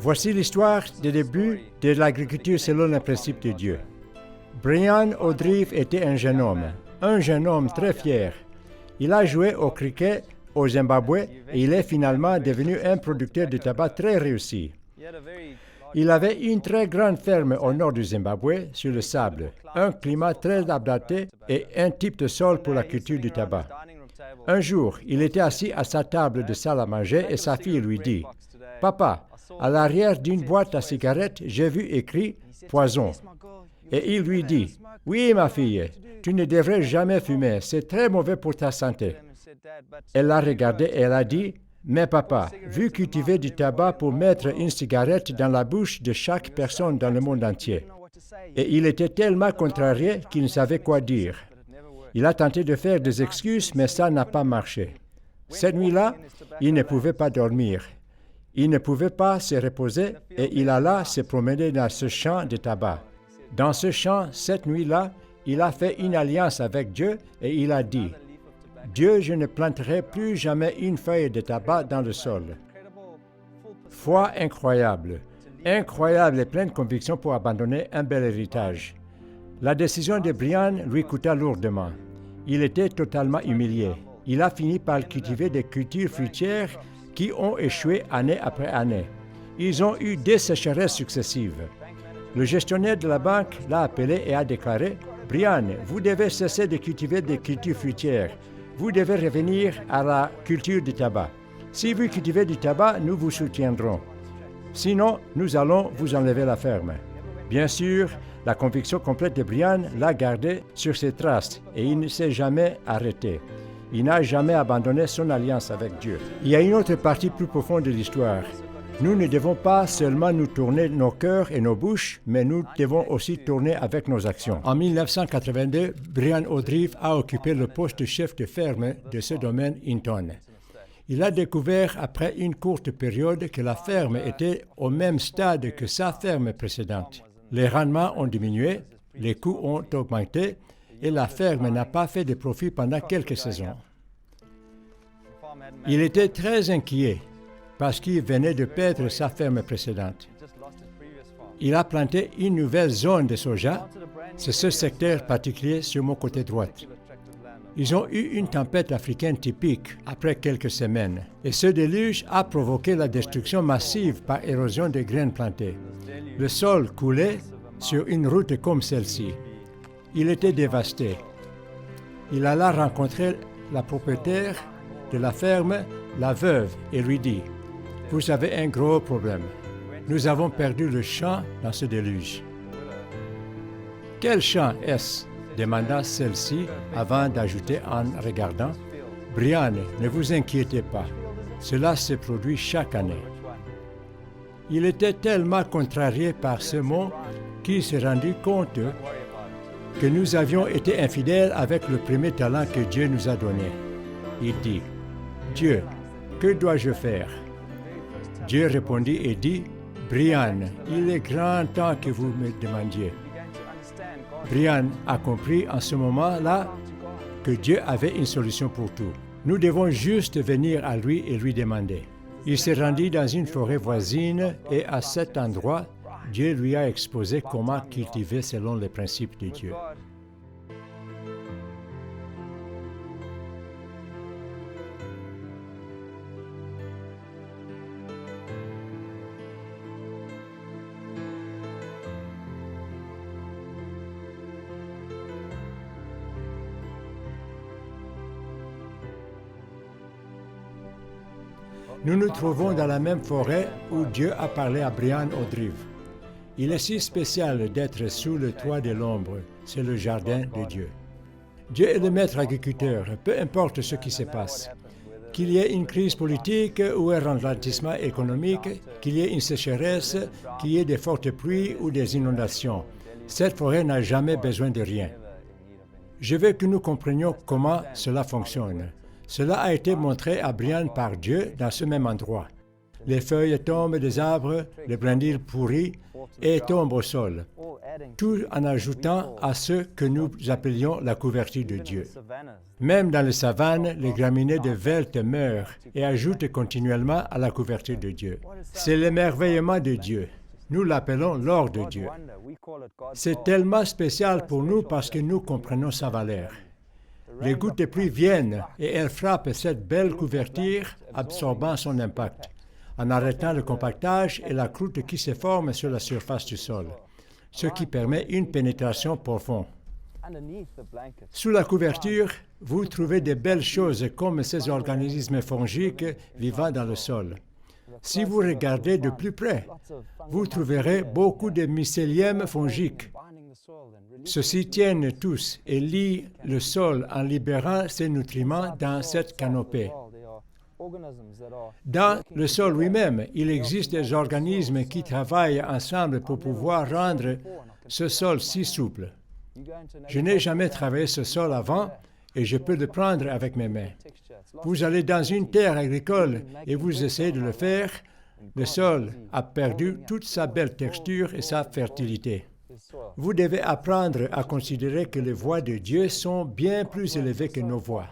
Voici l'histoire des débuts de l'agriculture selon le principe de Dieu. Brian O'Drive était un jeune homme très fier. Il a joué au cricket au Zimbabwe et il est finalement devenu un producteur de tabac très réussi. Il avait une très grande ferme au nord du Zimbabwe, sur le sable, un climat très adapté et un type de sol pour la culture du tabac. Un jour, il était assis à sa table de salle à manger et sa fille lui dit « Papa, à l'arrière d'une boîte à cigarettes, j'ai vu écrit « Poison ». Et il lui dit « Oui, ma fille, tu ne devrais jamais fumer, c'est très mauvais pour ta santé. » Elle l'a regardé et elle a dit « Mais papa, vu cultiver du tabac pour mettre une cigarette dans la bouche de chaque personne dans le monde entier. » Et il était tellement contrarié qu'il ne savait quoi dire. Il a tenté de faire des excuses, mais ça n'a pas marché. Cette nuit-là, il ne pouvait pas dormir. Il ne pouvait pas se reposer et il alla se promener dans ce champ de tabac. Dans ce champ, cette nuit-là, il a fait une alliance avec Dieu et il a dit « Dieu, je ne planterai plus jamais une feuille de tabac dans le sol. » Foi incroyable et pleine conviction pour abandonner un bel héritage. La décision de Brian lui coûta lourdement. Il était totalement humilié. Il a fini par cultiver des cultures fruitières qui ont échoué année après année. Ils ont eu des sécheresses successives. Le gestionnaire de la banque l'a appelé et a déclaré « Brian, vous devez cesser de cultiver des cultures fruitières. Vous devez revenir à la culture du tabac. Si vous cultivez du tabac, nous vous soutiendrons. Sinon, nous allons vous enlever la ferme. » Bien sûr, la conviction complète de Brian l'a gardé sur ses traces et il ne s'est jamais arrêté. Il n'a jamais abandonné son alliance avec Dieu. Il y a une autre partie plus profonde de l'histoire. Nous ne devons pas seulement nous tourner nos cœurs et nos bouches, mais nous devons aussi tourner avec nos actions. En 1982, Brian O'Drive a occupé le poste de chef de ferme de ce domaine Hinton. Il a découvert après une courte période que la ferme était au même stade que sa ferme précédente. Les rendements ont diminué, les coûts ont augmenté et la ferme n'a pas fait de profit pendant quelques saisons. Il était très inquiet parce qu'il venait de perdre sa ferme précédente. Il a planté une nouvelle zone de soja, c'est ce secteur particulier sur mon côté droit. Ils ont eu une tempête africaine typique après quelques semaines et ce déluge a provoqué la destruction massive par érosion des graines plantées. Le sol coulait sur une route comme celle-ci. Il était dévasté. Il alla rencontrer la propriétaire de la ferme, la veuve, et lui dit « Vous avez un gros problème. Nous avons perdu le champ dans ce déluge. » « Quel champ est-ce » demanda celle-ci avant d'ajouter en regardant « Brian, ne vous inquiétez pas. Cela se produit chaque année. » Il était tellement contrarié par ce mot qu'il s'est rendu compte que nous avions été infidèles avec le premier talent que Dieu nous a donné. Il dit « Dieu, que dois-je faire ?» Dieu répondit et dit « Brian, il est grand temps que vous me demandiez. » Brian a compris en ce moment-là que Dieu avait une solution pour tout. Nous devons juste venir à lui et lui demander. Il s'est rendu dans une forêt voisine et à cet endroit, Dieu lui a exposé comment cultiver selon les principes de Dieu. Nous nous trouvons dans la même forêt où Dieu a parlé à Brian O'Drive. Il est si spécial d'être sous le toit de l'ombre, c'est le jardin de Dieu. Dieu est le maître agriculteur, peu importe ce qui se passe. Qu'il y ait une crise politique ou un ralentissement économique, qu'il y ait une sécheresse, qu'il y ait des fortes pluies ou des inondations, cette forêt n'a jamais besoin de rien. Je veux que nous comprenions comment cela fonctionne. Cela a été montré à Brian par Dieu dans ce même endroit. Les feuilles tombent des arbres, les brindilles pourries et tombent au sol. tout en ajoutant à ce que nous appelions la couverture de Dieu. Même dans les savanes, les graminées de veltes meurent et ajoutent continuellement à la couverture de Dieu. C'est l'émerveillement de Dieu. Nous l'appelons l'or de Dieu. C'est tellement spécial pour nous parce que nous comprenons sa valeur. Les gouttes de pluie viennent et elles frappent cette belle couverture, absorbant son impact, en arrêtant le compactage et la croûte qui se forme sur la surface du sol, ce qui permet une pénétration profonde. Sous la couverture, vous trouvez de belles choses comme ces organismes fongiques vivant dans le sol. Si vous regardez de plus près, vous trouverez beaucoup de mycélium fongiques. Ceux-ci tiennent tous et lient le sol en libérant ces nutriments dans cette canopée. Dans le sol lui-même, il existe des organismes qui travaillent ensemble pour pouvoir rendre ce sol si souple. Je n'ai jamais travaillé ce sol avant et je peux le prendre avec mes mains. Vous allez dans une terre agricole et vous essayez de le faire, le sol a perdu toute sa belle texture et sa fertilité. Vous devez apprendre à considérer que les voies de Dieu sont bien plus élevées que nos voies.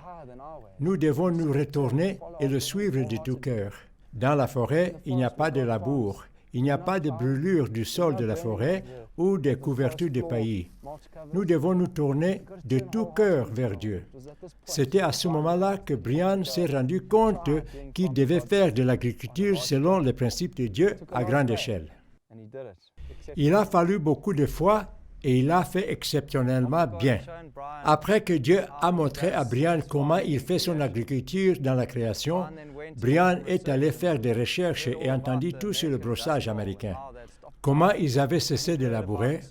Nous devons nous retourner et le suivre de tout cœur. Dans la forêt, il n'y a pas de labour, il n'y a pas de brûlure du sol de la forêt ou de couverture de paillis. Nous devons nous tourner de tout cœur vers Dieu. C'était à ce moment-là que Brian s'est rendu compte qu'il devait faire de l'agriculture selon les principes de Dieu à grande échelle. Il a fallu beaucoup de foi et il a fait exceptionnellement bien. Après que Dieu a montré à Brian comment il fait son agriculture dans la création, Brian est allé faire des recherches et entendit tout sur le brossage américain. Comment ils avaient cessé de labourer.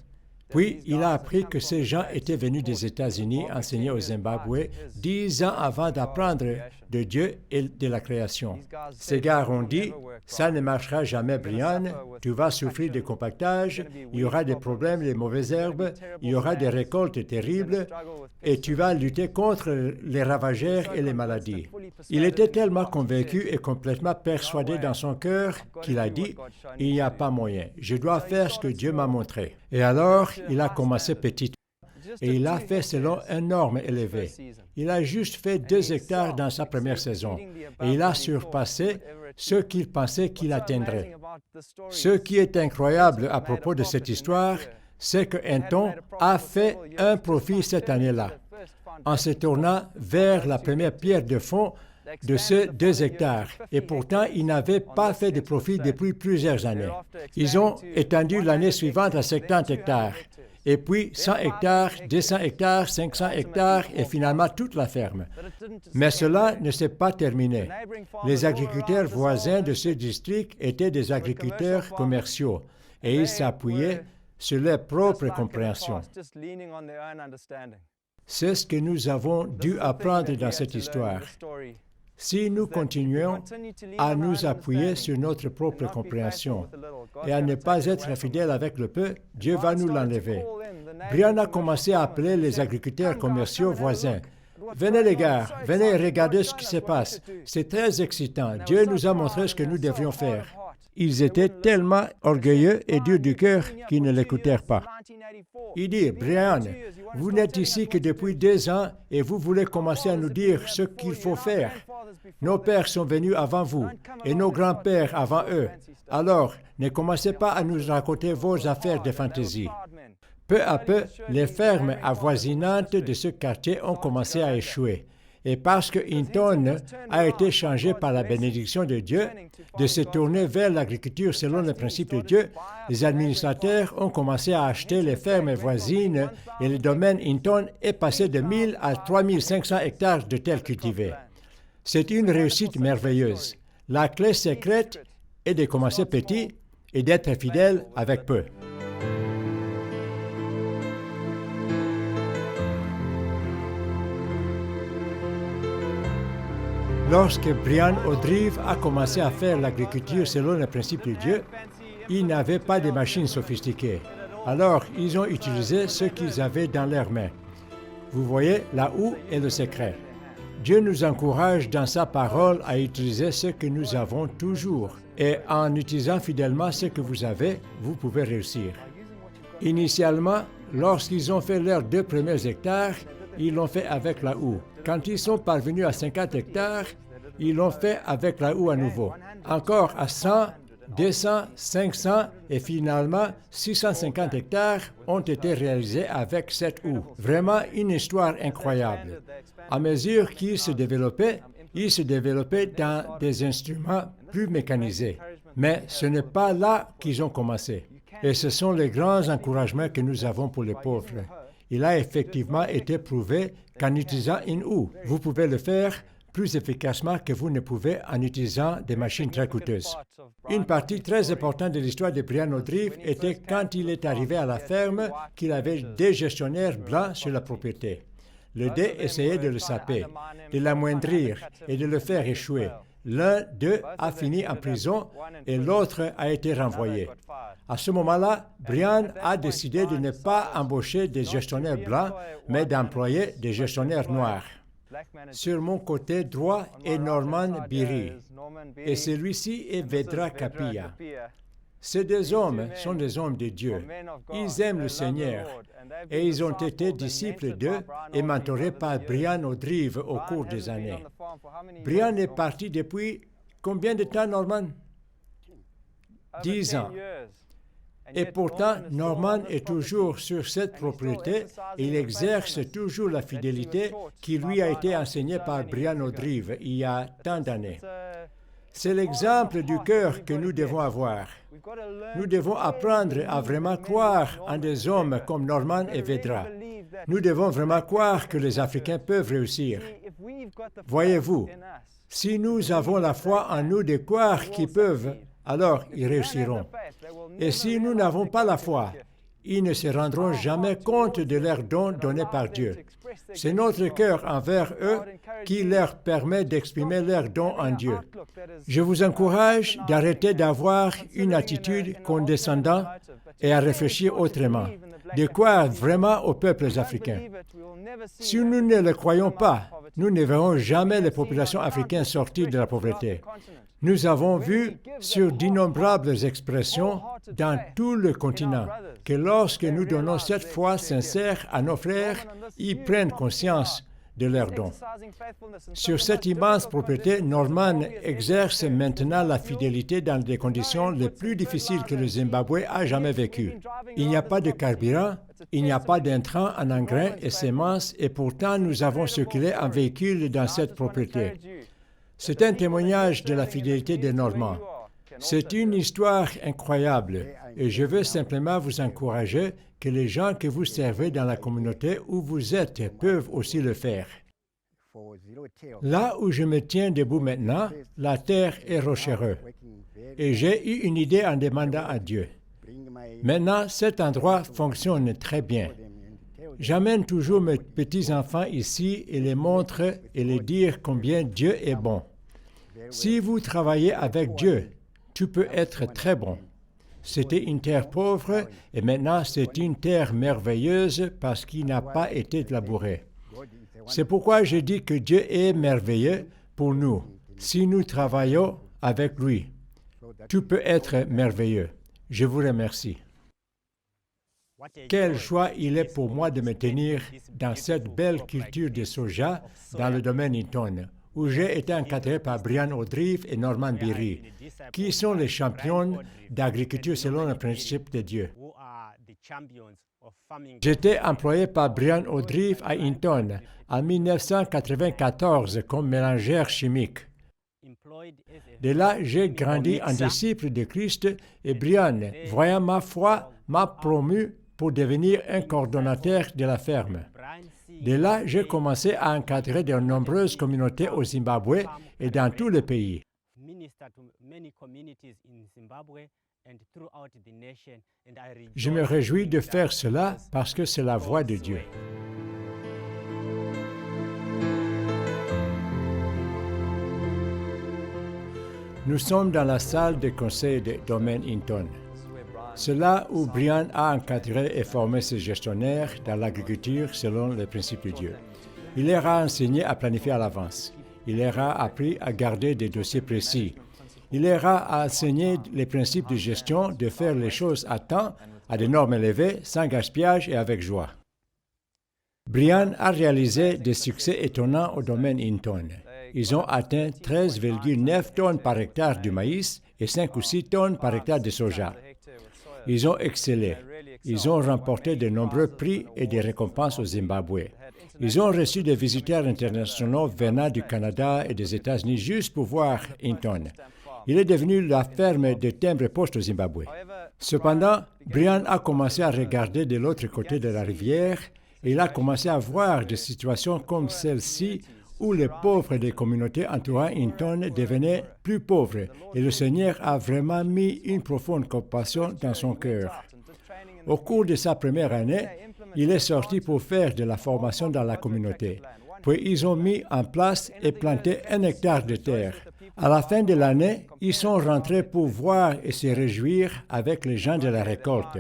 Puis, il a appris que ces gens étaient venus des États-Unis enseigner au Zimbabwe 10 ans avant d'apprendre de Dieu et de la création. Ces gars ont dit, « Ça ne marchera jamais, Brian, tu vas souffrir de compactage, il y aura des problèmes, des mauvaises herbes, il y aura des récoltes terribles, et tu vas lutter contre les ravageurs et les maladies. » Il était tellement convaincu et complètement persuadé dans son cœur qu'il a dit, « Il n'y a pas moyen, je dois faire ce que Dieu m'a montré. » Et alors, il a commencé petit. Et il a fait selon une norme élevée. Il a juste fait 2 hectares dans sa première saison. Et il a surpassé ce qu'il pensait qu'il atteindrait. Ce qui est incroyable à propos de cette histoire, c'est que Hinton a fait un profit cette année-là, en se tournant vers la première pierre de fond de ces 2 hectares. Et pourtant, ils n'avaient pas fait de profit depuis plusieurs années. Ils ont étendu l'année suivante à 70 hectares. Et puis 100 hectares, 200 hectares, 500 hectares et finalement toute la ferme. Mais cela ne s'est pas terminé. Les agriculteurs voisins de ce district étaient des agriculteurs commerciaux et ils s'appuyaient sur leur propre compréhension. C'est ce que nous avons dû apprendre dans cette histoire. Si nous continuons à nous appuyer sur notre propre compréhension et à ne pas être fidèles avec le peu, Dieu va nous l'enlever. Brian a commencé à appeler les agriculteurs commerciaux voisins. « Venez les gars, venez regarder ce qui se passe. C'est très excitant. Dieu nous a montré ce que nous devrions faire. » Ils étaient tellement orgueilleux et durs du cœur qu'ils ne l'écoutèrent pas. Il dit, « Brian, vous n'êtes ici que depuis 2 ans et vous voulez commencer à nous dire ce qu'il faut faire. Nos pères sont venus avant vous et nos grands-pères avant eux. Alors, ne commencez pas à nous raconter vos affaires de fantaisie. » Peu à peu, les fermes avoisinantes de ce quartier ont commencé à échouer. Et parce que Hinton a été changé par la bénédiction de Dieu de se tourner vers l'agriculture selon les principes de Dieu, les administrateurs ont commencé à acheter les fermes voisines et le domaine Hinton est passé de 1000 à 3500 hectares de terres cultivées. C'est une réussite merveilleuse. La clé secrète est de commencer petit et d'être fidèle avec peu. Lorsque Brian O'Drive a commencé à faire l'agriculture selon les principes de Dieu, ils n'avaient pas de machines sophistiquées. Alors, ils ont utilisé ce qu'ils avaient dans leurs mains. Vous voyez, là où est le secret. Dieu nous encourage dans sa parole à utiliser ce que nous avons toujours. Et en utilisant fidèlement ce que vous avez, vous pouvez réussir. Initialement, lorsqu'ils ont fait leurs 2 premiers hectares, ils l'ont fait avec la houe. Quand ils sont parvenus à 50 hectares, ils l'ont fait avec la houe à nouveau. Encore à 100, 200, 500 et finalement 650 hectares ont été réalisés avec cette houe. Vraiment une histoire incroyable. À mesure qu'ils se développaient, ils se développaient dans des instruments plus mécanisés. Mais ce n'est pas là qu'ils ont commencé. Et ce sont les grands encouragements que nous avons pour les pauvres. Il a effectivement été prouvé qu'en utilisant une houe, vous pouvez le faire plus efficacement que vous ne pouvez en utilisant des machines très coûteuses. Une partie très importante de l'histoire de Brian O'Dreaft était quand il est arrivé à la ferme qu'il avait des gestionnaires blancs sur la propriété. Le dé essayait de le saper, de l'amoindrir et de le faire échouer. L'un d'eux a fini en prison et l'autre a été renvoyé. À ce moment-là, Brian a décidé de ne pas embaucher des gestionnaires blancs, mais d'employer des gestionnaires noirs. Sur mon côté droit est Norman Beery et celui-ci est Vedra Kapia. Ces 2 hommes sont des hommes de Dieu. Ils aiment le Seigneur et ils ont été disciples d'eux et mentorés par Brian O'Dreaft au cours des années. Brian est parti depuis combien de temps, Norman? 10 ans. Et pourtant, Norman est toujours sur cette propriété et il exerce toujours la fidélité qui lui a été enseignée par Brian O'Dreaft il y a tant d'années. C'est l'exemple du cœur que nous devons avoir. Nous devons apprendre à vraiment croire en des hommes comme Norman et Vedra. Nous devons vraiment croire que les Africains peuvent réussir. Voyez-vous, si nous avons la foi en nous de croire qu'ils peuvent, alors ils réussiront. Et si nous n'avons pas la foi, ils ne se rendront jamais compte de leurs dons donnés par Dieu. C'est notre cœur envers eux qui leur permet d'exprimer leurs dons en Dieu. Je vous encourage d'arrêter d'avoir une attitude condescendante et à réfléchir autrement, de croire vraiment aux peuples africains. Si nous ne le croyons pas, nous ne verrons jamais les populations africaines sortir de la pauvreté. Nous avons vu sur d'innombrables expressions dans tout le continent que lorsque nous donnons cette foi sincère à nos frères, ils prennent conscience de leurs dons. Sur cette immense propriété, Norman exerce maintenant la fidélité dans des conditions les plus difficiles que le Zimbabwe a jamais vécues. Il n'y a pas de carburant, il n'y a pas d'intrants en engrais et semences, et pourtant nous avons circulé en véhicule dans cette propriété. C'est un témoignage de la fidélité de Norman. C'est une histoire incroyable et je veux simplement vous encourager que les gens que vous servez dans la communauté où vous êtes peuvent aussi le faire. Là où je me tiens debout maintenant, la terre est rochereuse et j'ai eu une idée en demandant à Dieu. Maintenant, cet endroit fonctionne très bien. J'amène toujours mes petits-enfants ici et les montre et les dire combien Dieu est bon. Si vous travaillez avec Dieu, tu peux être très bon. C'était une terre pauvre et maintenant c'est une terre merveilleuse parce qu'il n'a pas été labouré. C'est pourquoi je dis que Dieu est merveilleux pour nous si nous travaillons avec lui. Tu peux être merveilleux. Je vous remercie. Quelle joie il est pour moi de me tenir dans cette belle culture de soja dans le domaine Hinton, où j'ai été encadré par Brian O'Dreaft et Norman Beery, qui sont les champions d'agriculture selon le principe de Dieu. J'étais employé par Brian O'Dreaft à Hinton en 1994 comme mélangeur chimique. De là, j'ai grandi en disciple de Christ et Brian, voyant ma foi, m'a promu pour devenir un coordonnateur de la ferme. De là, j'ai commencé à encadrer de nombreuses communautés au Zimbabwe et dans tout le pays. Je me réjouis de faire cela parce que c'est la voie de Dieu. Nous sommes dans la salle de conseil de domaine Hinton. C'est là où Brian a encadré et formé ses gestionnaires dans l'agriculture selon les principes de Dieu. Il leur a enseigné à planifier à l'avance. Il leur a appris à garder des dossiers précis. Il leur a enseigné les principes de gestion, de faire les choses à temps, à des normes élevées, sans gaspillage et avec joie. Brian a réalisé des succès étonnants au domaine Hinton. Ils ont atteint 13,9 tonnes par hectare de maïs et 5 ou 6 tonnes par hectare de soja. Ils ont excellé. Ils ont remporté de nombreux prix et des récompenses au Zimbabwe. Ils ont reçu des visiteurs internationaux venant du Canada et des États-Unis juste pour voir Hinton. Il est devenu la ferme de timbre-poste au Zimbabwe. Cependant, Brian a commencé à regarder de l'autre côté de la rivière et il a commencé à voir des situations comme celle-ci où les pauvres des communautés entourant Hinton devenaient plus pauvres et le Seigneur a vraiment mis une profonde compassion dans son cœur. Au cours de sa première année, il est sorti pour faire de la formation dans la communauté. Puis ils ont mis en place et planté 1 hectare de terre. À la fin de l'année, ils sont rentrés pour voir et se réjouir avec les gens de la récolte.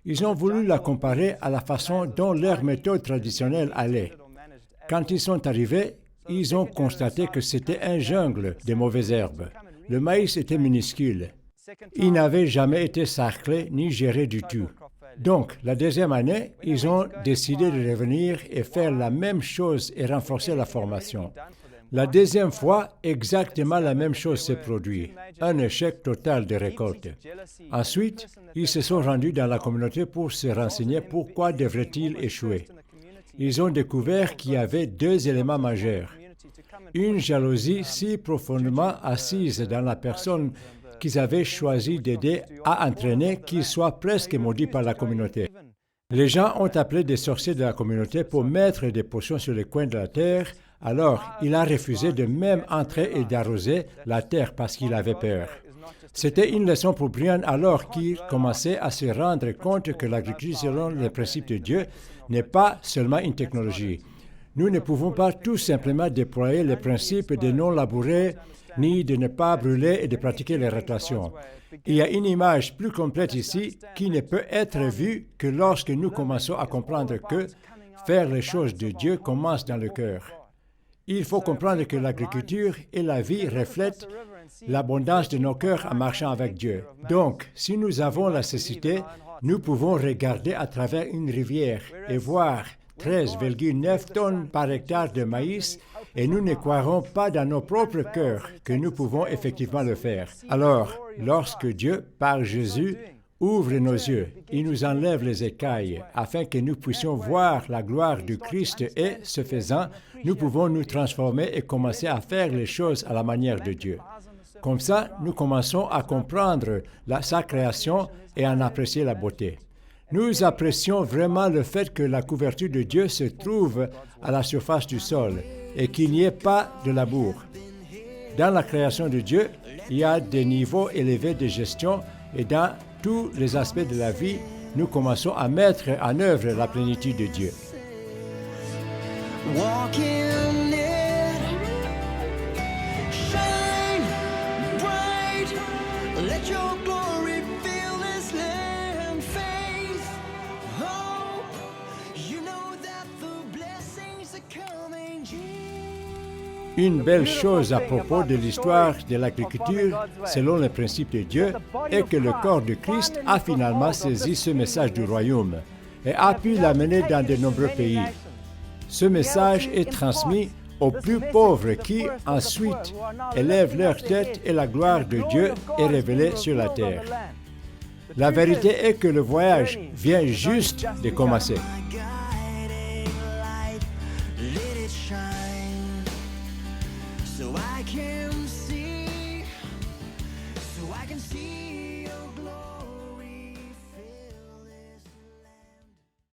Ils ont voulu la comparer à la façon dont leur méthode traditionnelle allait. Quand ils sont arrivés, ils ont constaté que c'était un jungle de mauvaises herbes. Le maïs était minuscule. Il n'avait jamais été sarclé ni géré du tout. Donc, la deuxième année, ils ont décidé de revenir et faire la même chose et renforcer la formation. La deuxième fois, exactement la même chose s'est produite, un échec total de récolte. Ensuite, ils se sont rendus dans la communauté pour se renseigner pourquoi devraient-ils échouer. Ils ont découvert qu'il y avait 2 éléments majeurs. Une jalousie si profondément assise dans la personne qu'ils avaient choisi d'aider à entraîner qu'ils soient presque maudits par la communauté. Les gens ont appelé des sorciers de la communauté pour mettre des potions sur les coins de la terre, alors il a refusé de même entrer et d'arroser la terre parce qu'il avait peur. C'était une leçon pour Brian alors qu'il commençait à se rendre compte que l'agriculture selon les principes de Dieu n'est pas seulement une technologie. Nous ne pouvons pas tout simplement déployer les principes de non labourer, ni de ne pas brûler et de pratiquer les rotations. Il y a une image plus complète ici qui ne peut être vue que lorsque nous commençons à comprendre que faire les choses de Dieu commence dans le cœur. Il faut comprendre que l'agriculture et la vie reflètent l'abondance de nos cœurs en marchant avec Dieu. Donc, si nous avons la cécité, nous pouvons regarder à travers une rivière et voir 13,9 tonnes par hectare de maïs et nous ne croirons pas dans nos propres cœurs que nous pouvons effectivement le faire. Alors, lorsque Dieu, par Jésus, ouvre nos yeux, il nous enlève les écailles afin que nous puissions voir la gloire du Christ et, ce faisant, nous pouvons nous transformer et commencer à faire les choses à la manière de Dieu. Comme ça, nous commençons à comprendre sa création et à en apprécier la beauté. Nous apprécions vraiment le fait que la couverture de Dieu se trouve à la surface du sol et qu'il n'y ait pas de labour. Dans la création de Dieu, il y a des niveaux élevés de gestion et dans tous les aspects de la vie, nous commençons à mettre en œuvre la plénitude de Dieu. Une belle chose à propos de l'histoire de l'agriculture, selon les principes de Dieu, est que le corps de Christ a finalement saisi ce message du royaume et a pu l'amener dans de nombreux pays. Ce message est transmis aux plus pauvres qui, ensuite, élèvent leur tête et la gloire de Dieu est révélée sur la terre. La vérité est que le voyage vient juste de commencer. So I can see